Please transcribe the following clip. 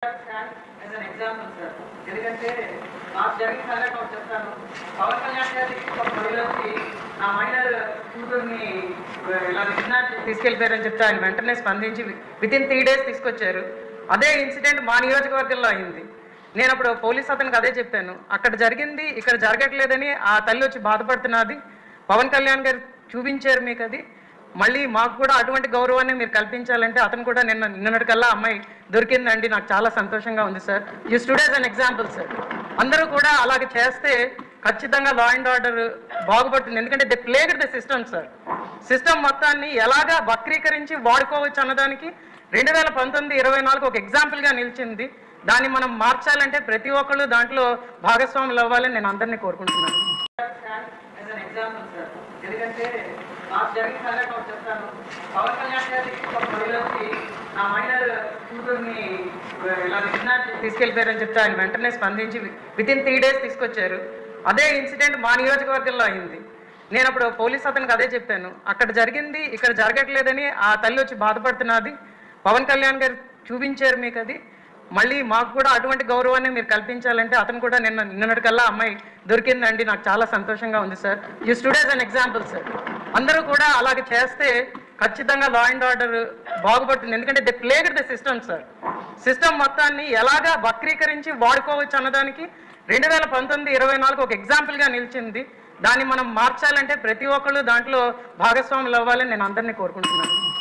as an example, sir. ఎందుకంటే నాకు జరిగిన సంఘటన చెప్తాను. పవన్ కళ్యాణ్ గారి ఒక మహిళకి నా మైనర్ కూతుర్ని ఇలా తీసుకెళ్ళిపోయారని చెప్తే ఆయన వెంటనే స్పందించి వితిన్ 3 days తీసుకొచ్చారు. అదే ఇన్సిడెంట్ మా నియోజకవర్గంలో అయింది. నేను అప్పుడు పోలీస్ అతనికి అదే చెప్పాను, అక్కడ జరిగింది ఇక్కడ జరగట్లేదని ఆ తల్లి వచ్చి బాధపడుతున్నది. పవన్ కళ్యాణ్ గారు చూపించారు మీకు అది, మళ్ళీ మాకు కూడా అటువంటి గౌరవాన్ని మీరు కల్పించాలంటే అతను కూడా నిన్నటికల్లా అమ్మాయి దొరికిందండి, నాకు చాలా సంతోషంగా ఉంది sir. You stood as an example sir. అందరూ కూడా అలాగే చేస్తే ఖచ్చితంగా లా అండ్ ఆర్డర్ బాగుపడుతుంది. ఎందుకంటే they plagued the system sir. System మొత్తాన్ని ఎలాగా వక్రీకరించి వాడుకోవచ్చు అన్నదానికి 2019-24 ఒక ఎగ్జాంపుల్గా నిలిచింది. దాన్ని మనం మార్చాలంటే ప్రతి ఒక్కళ్ళు దాంట్లో భాగస్వాములు అవ్వాలని నేను అందరినీ కోరుకుంటున్నాను. ఎందుకంటే నాకు జరిగిన సంఘటన చెప్తాను. పవన్ కళ్యాణ్ గారి ఒక మహిళకి నా మైనర్ కూతుర్ని ఇలా తీసుకెళ్ళిపోయారని చెప్తే ఆయన వెంటనే స్పందించి వితిన్ 3 days తీసుకొచ్చారు. అదే ఇన్సిడెంట్ మా నియోజకవర్గంలో అయింది. నేను అప్పుడు పోలీస్ అతనికి అదే చెప్పాను, అక్కడ జరిగింది ఇక్కడ జరగట్లేదని ఆ తల్లి వచ్చి బాధపడుతున్నది. పవన్ కళ్యాణ్ గారు చూపించారు మీకు అది, మళ్ళీ మాకు కూడా అటువంటి గౌరవాన్ని మీరు కల్పించాలంటే అతను కూడా నిన్నటికల్లా అమ్మాయి దొరికిందండి, నాకు చాలా సంతోషంగా ఉంది sir. You stood as an example sir. అందరూ కూడా అలాగే చేస్తే ఖచ్చితంగా లా అండ్ ఆర్డర్ బాగుపడుతుంది. ఎందుకంటే they plagued the system sir. System మొత్తాన్ని ఎలాగా వక్రీకరించి వాడుకోవచ్చు అన్నదానికి 2019-24 ఒక ఎగ్జాంపుల్గా నిలిచింది. దాన్ని మనం మార్చాలంటే ప్రతి ఒక్కళ్ళు దాంట్లో భాగస్వాములు అవ్వాలని నేను అందరినీ కోరుకుంటున్నాను.